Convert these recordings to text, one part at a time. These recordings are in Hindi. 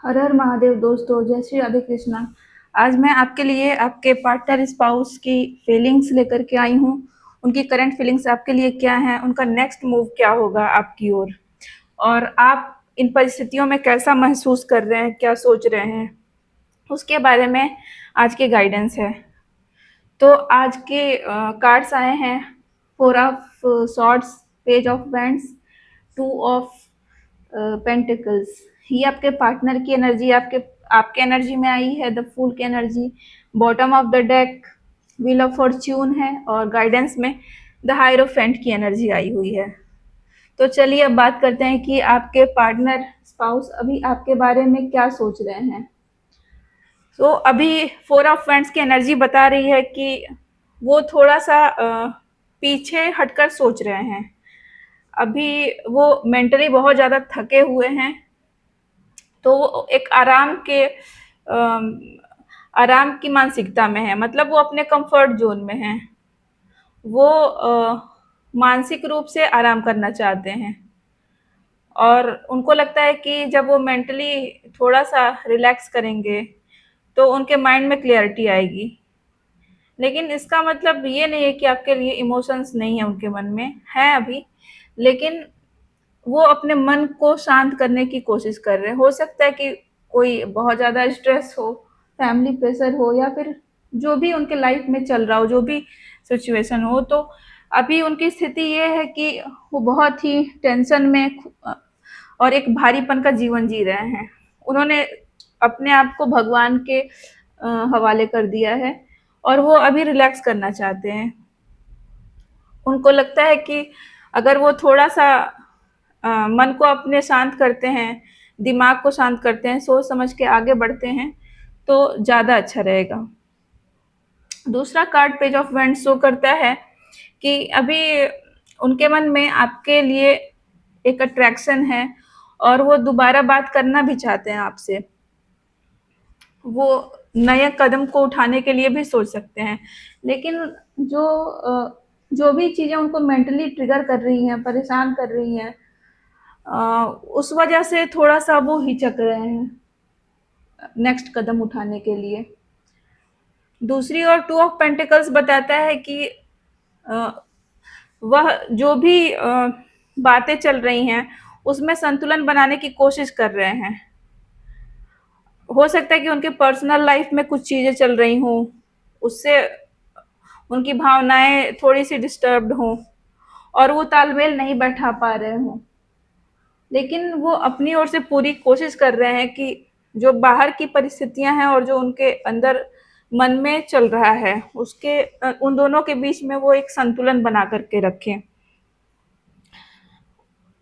हर हर महादेव दोस्तों, जय श्री राधे कृष्णा। आज मैं आपके लिए आपके पार्टनर स्पाउस की फीलिंग्स लेकर के आई हूँ। उनकी करंट फीलिंग्स आपके लिए क्या हैं, उनका नेक्स्ट मूव क्या होगा आपकी ओर, और आप इन परिस्थितियों में कैसा महसूस कर रहे हैं, क्या सोच रहे हैं, उसके बारे में आज के गाइडेंस है। तो आज के कार्ड्स आए हैं। 4 of swords, page of wands, 2 of pentacles. ये आपके पार्टनर की एनर्जी आपके आपके एनर्जी में आई है। द फूल की energy bottom of the deck wheel of Fortune है, और गाइडेंस में द हायरोफेंट की एनर्जी आई हुई है। तो चलिए अब बात करते हैं कि आपके पार्टनर स्पाउस अभी आपके बारे में क्या सोच रहे हैं। तो अभी 4 ऑफ वैंड्स की एनर्जी बता रही है कि वो थोड़ा सा पीछे हटकर सोच रहे हैं। अभी वो मेंटली बहुत ज़्यादा थके हुए हैं, तो वो एक आराम की मानसिकता में है। मतलब वो अपने कंफर्ट जोन में हैं। वो मानसिक रूप से आराम करना चाहते हैं, और उनको लगता है कि जब वो मेंटली थोड़ा सा रिलैक्स करेंगे तो उनके माइंड में क्लियरिटी आएगी। लेकिन इसका मतलब ये नहीं है कि आपके लिए इमोशंस नहीं है, उनके मन में है अभी। लेकिन वो अपने मन को शांत करने की कोशिश कर रहे हैं। हो सकता है कि कोई बहुत ज़्यादा स्ट्रेस हो, फैमिली प्रेशर हो, या फिर जो भी उनके लाइफ में चल रहा हो, जो भी सिचुएशन हो, तो अभी उनकी स्थिति ये है कि वो बहुत ही टेंशन में और एक भारीपन का जीवन जी रहे हैं। उन्होंने अपने आप को भगवान के हवाले कर दिया है, और वो अभी रिलैक्स करना चाहते हैं। उनको लगता है कि अगर वो थोड़ा-सा मन को अपने शांत करते हैं, दिमाग को शांत करते हैं, सोच समझ के आगे बढ़ते हैं, तो ज़्यादा अच्छा रहेगा। दूसरा card page of wands show करता है कि अभी उनके मन में आपके लिए एक अट्रैक्शन है, और वो दोबारा बात करना भी चाहते हैं आपसे। वो नए कदम को उठाने के लिए भी सोच सकते हैं। लेकिन जो भी चीज़ें उनको मेंटली ट्रिगर कर रही हैं, परेशान कर रही हैं, उस वजह से थोड़ा-सा वो हिचक रहे हैं नेक्स्ट कदम उठाने के लिए। दूसरी ओर 2 ऑफ पेंटिकल्स बताता है कि अ, वह जो भी बातें चल रही हैं, उसमें संतुलन बनाने की कोशिश कर रहे हैं। हो सकता है कि उनके पर्सनल लाइफ में कुछ चीज़ें चल रही हों, उससे उनकी भावनाएँ थोड़ी-सी डिस्टर्ब्ड हों, और वो तालमेल नहीं बैठा पा रहे हों। लेकिन वो अपनी ओर से पूरी कोशिश कर रहे हैं कि जो बाहर की परिस्थितियाँ हैं और जो उनके अंदर मन में चल रहा है, उसके उन दोनों के बीच में वो एक संतुलन बना कर के रखें।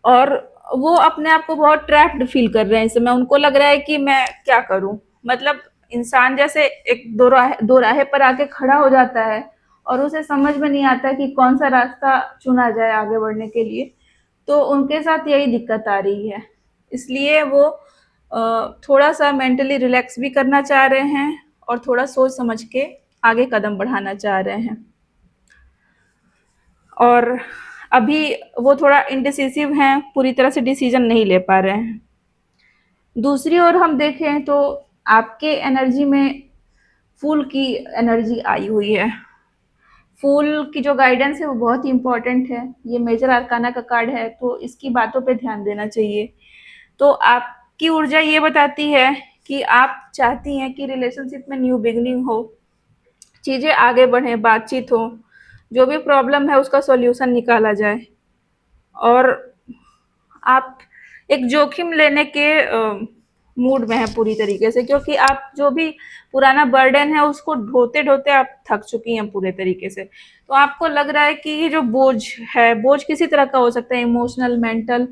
और वो अपने आप को बहुत ट्रैप्ड फील कर रहे हैं इस समय। उनको लग रहा है कि मैं क्या करूं। मतलब इंसान जैसे एक दो राहे पर आके खड़ा हो जाता है, और उसे समझ में नहीं आता कि कौन सा रास्ता चुना जाए आगे बढ़ने के लिए। तो उनके साथ यही दिक्कत आ रही है। इसलिए वो थोड़ा सा मेंटली रिलैक्स भी करना चाह रहे हैं, और थोड़ा सोच समझ के आगे कदम बढ़ाना चाह रहे हैं। और अभी वो थोड़ा इंडिसिसिव हैं, पूरी तरह से डिसीजन नहीं ले पा रहे हैं। दूसरी ओर हम देखें तो आपके एनर्जी में फूल की एनर्जी आई हुई है। फूल की जो गाइडेंस है वो बहुत ही इम्पोर्टेंट है। ये मेजर आर्काना का कार्ड है, तो इसकी बातों पे ध्यान देना चाहिए। तो आपकी ऊर्जा ये बताती है कि आप चाहती हैं कि रिलेशनशिप में न्यू बिगनिंग हो, चीज़ें आगे बढ़ें, बातचीत हो, जो भी प्रॉब्लम है उसका सॉल्यूशन निकाला जाए। और आप एक जोखिम लेने के मूड में हैं पूरी तरीके से, क्योंकि आप जो भी पुराना बर्डन है उसको ढोते-ढोते आप थक चुकी हैं पूरे तरीके से। तो आपको लग रहा है कि ये जो बोझ है, बोझ किसी तरह का हो सकता है, इमोशनल, मेंटल,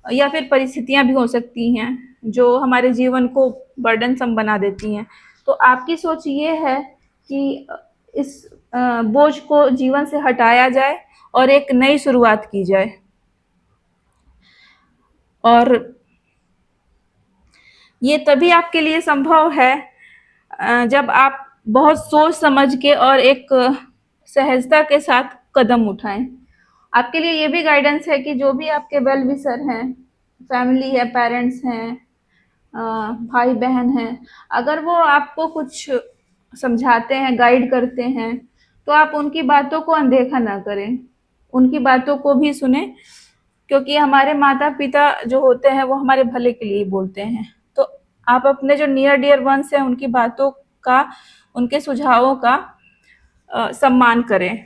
या फिर परिस्थितियाँ भी हो सकती हैं, जो हमारे जीवन को बर्डनसम बना देती हैं। तो आपकी सोच ये है कि इस बोझ को जीवन से हटाया जाए और एक नई शुरुआत की जाए। और ये तभी आपके लिए संभव है जब आप बहुत सोच समझ के और एक सहजता के साथ कदम उठाएं। आपके लिए ये भी गाइडेंस है कि जो भी आपके वेल विशर हैं, फैमिली है, पेरेंट्स हैं, भाई-बहन हैं, अगर वो आपको कुछ समझाते हैं, गाइड करते हैं, तो आप उनकी बातों को अनदेखा ना करें, उनकी बातों को भी सुनें, क्योंकि हमारे माता-पिता जो होते हैं, वो हमारे भले के लिए ही बोलते हैं। तो आप अपने जो नियर डियर वन्स हैं, उनकी बातों का, उनके सुझावों का सम्मान करें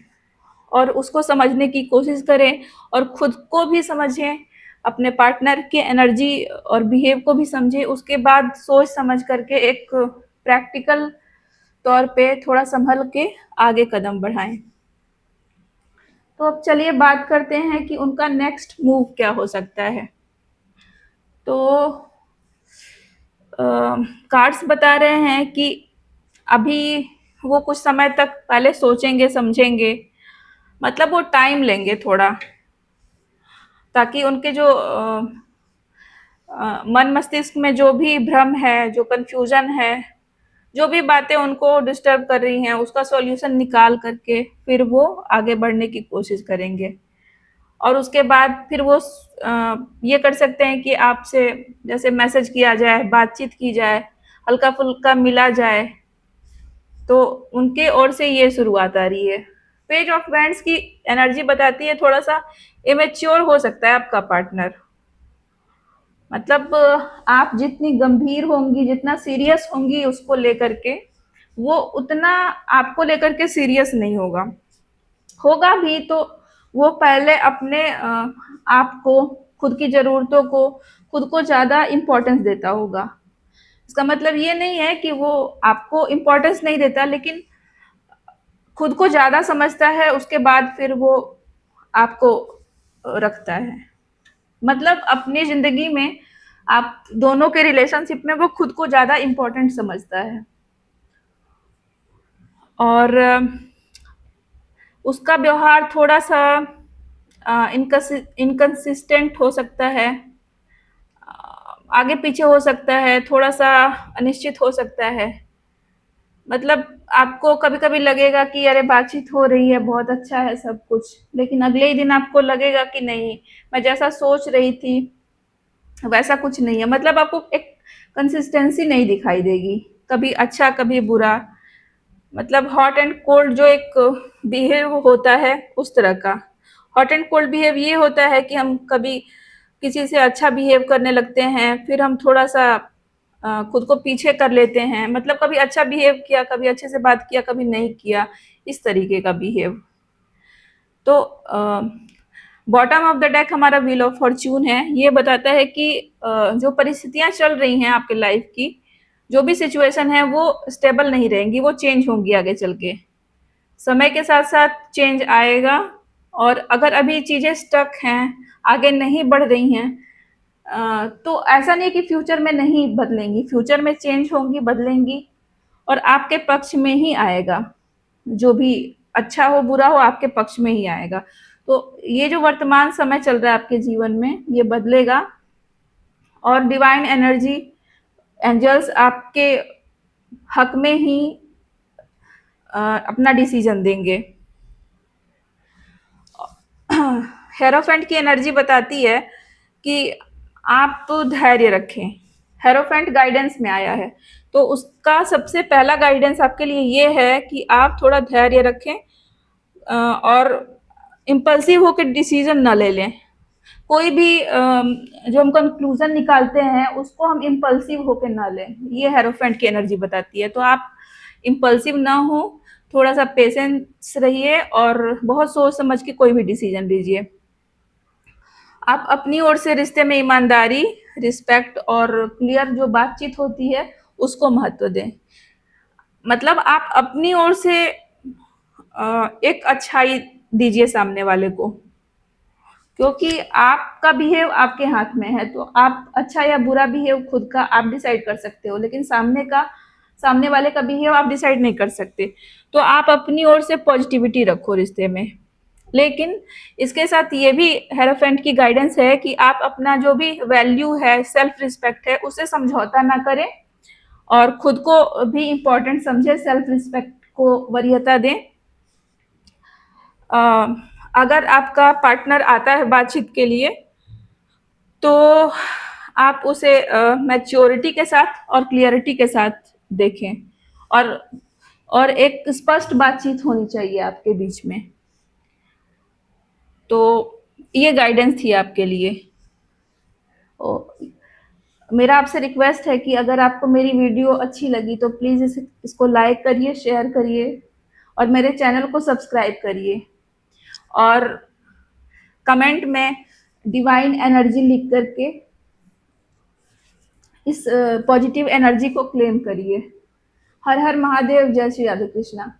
और उसको समझने की कोशिश करें और खुद को भी समझें, अपने पार्टनर की एनर्जी और बिहेव को भी समझें, उसके बाद सोच समझ करके एक प्रैक्टिकल तौर पे थोड़ा संभल के आगे कदम बढ़ाएँ। तो अब चलिए बात करते हैं कि उनका नेक्स्ट मूव क्या हो सकता है। तो कार्ड्स बता रहे हैं कि अभी वो कुछ समय तक पहले सोचेंगे, समझेंगे, मतलब वो टाइम लेंगे थोड़ा, ताकि उनके जो मन मस्तिष्क में जो भी भ्रम है, जो कन्फ्यूजन है, जो भी बातें उनको डिस्टर्ब कर रही हैं, उसका सॉल्यूशन निकाल करके फिर वो आगे बढ़ने की कोशिश करेंगे। और उसके बाद फिर वो ये कर सकते हैं कि आपसे जैसे मैसेज किया जाए, बातचीत की जाए, हल्का-फुल्का मिला जाए, तो उनके ओर से ये शुरुआत आ रही है। पेज ऑफ वैंड्स की एनर्जी बताती है थोड़ा-सा इमैच्योर हो सकता है आपका पार्टनर। मतलब आप जितनी गंभीर होंगी, जितना सीरियस होंगी उसको लेकर के, वो उतना आपको लेकर के सीरियस नहीं होगा। होगा भी तो वो पहले अपने आप को, खुद की ज़रूरतों को, खुद को ज़्यादा इम्पोर्टेंस देता होगा। इसका मतलब ये नहीं है कि वो आपको इम्पोर्टेंस नहीं देता, लेकिन खुद को ज़्यादा समझता है, उसके बाद फिर वो आपको रखता है। मतलब अपनी ज़िंदगी में आप दोनों के रिलेशनशिप में वो खुद को ज़्यादा इम्पोर्टेंट समझता है। और उसका व्यवहार थोड़ा-सा इनकंसिस्टेंट हो सकता है, आगे पीछे हो सकता है, थोड़ा-सा अनिश्चित हो सकता है। मतलब आपको कभी-कभी लगेगा कि अरे बातचीत हो रही है, बहुत अच्छा है सब कुछ, लेकिन अगले ही दिन आपको लगेगा कि नहीं, मैं जैसा सोच रही थी, वैसा कुछ नहीं है। मतलब आपको एक कंसिस्टेंसी नहीं दिखाई देगी, कभी अच्छा, कभी बुरा। मतलब हॉट एंड कोल्ड जो एक बिहेव होता है, उस तरह का। हॉट एंड कोल्ड बिहेव ये होता है कि हम कभी किसी से अच्छा बिहेव करने लगते हैं, फिर हम थोड़ा-सा खुद को पीछे कर लेते हैं। मतलब कभी अच्छा बिहेव किया, कभी अच्छे से बात किया, कभी नहीं किया, इस तरीके का बिहेव। तो बॉटम ऑफ द डेक हमारा व्हील ऑफ फॉर्च्यून है। ये बताता है कि जो परिस्थितियाँ चल रही हैं आपके लाइफ की, जो भी सिचुएशन है वो स्टेबल नहीं रहेंगी, वो चेंज होंगी आगे चल के। समय के साथ-साथ चेंज आएगा और अगर अभी चीज़ें स्टक हैं, आगे नहीं बढ़ रही हैं, तो ऐसा नहीं है कि फ्यूचर में नहीं बदलेंगी, फ्यूचर में चेंज होंगी, बदलेंगी और आपके पक्ष में ही आएगा। जो भी अच्छा हो, बुरा हो, आपके पक्ष में ही आएगा। तो ये जो वर्तमान समय चल रहा है आपके जीवन में, ये बदलेगा और डिवाइन एनर्जी, एंजल्स आपके हक में ही अपना डिसीजन देंगे। हेरोफेंट की एनर्जी बताती है कि आप धैर्य रखें। हेरोफेंट गाइडेंस में आया है, तो उसका सबसे पहला गाइडेंस आपके लिए ये है कि आप थोड़ा धैर्य रखें और इम्पल्सिव होकर डिसीजन ना ले लें। कोई भी जो हम कंक्लूजन निकालते हैं उसको हम इम्पल्सिव होकर ना लें, ये हेरोफेंट की एनर्जी बताती है। तो आप इम्पल्सिव ना हो, थोड़ा सा पेशेंस रहिए और बहुत सोच समझ के कोई भी डिसीजन लीजिए। आप अपनी ओर से रिश्ते में ईमानदारी, रिस्पेक्ट और क्लियर जो बातचीत होती है उसको महत्व दें। मतलब आप अपनी ओर से एक अच्छाई दीजिए सामने वाले को, क्योंकि आपका बिहेव आपके हाथ में है। तो आप अच्छा या बुरा बिहेव खुद का आप डिसाइड कर सकते हो, लेकिन सामने वाले का बिहेव आप डिसाइड नहीं कर सकते। तो आप अपनी ओर से पॉजिटिविटी रखो रिश्ते में, लेकिन इसके साथ ये भी हेरोफेंट की गाइडेंस है कि आप अपना जो भी वैल्यू है, सेल्फ रिस्पेक्ट है, उससे समझौता ना करें और खुद को भी इम्पोर्टेंट समझे, सेल्फ रिस्पेक्ट को वरीयता दें। अगर आपका पार्टनर आता है बातचीत के लिए, तो आप उसे मैच्योरिटी के साथ और क्लियरिटी के साथ देखें, और और एक स्पष्ट बातचीत होनी चाहिए आपके बीच में। तो ये गाइडेंस थी आपके लिए। ओ, मेरा आपसे रिक्वेस्ट है कि अगर आपको मेरी वीडियो अच्छी लगी तो प्लीज़ इसको लाइक करिए, शेयर करिए और मेरे चैनल को सब्सक्राइब करिए, और कमेंट में डिवाइन एनर्जी लिख करके इस पॉजिटिव एनर्जी को क्लेम करिए। हर हर महादेव, जय श्री राधे कृष्णा।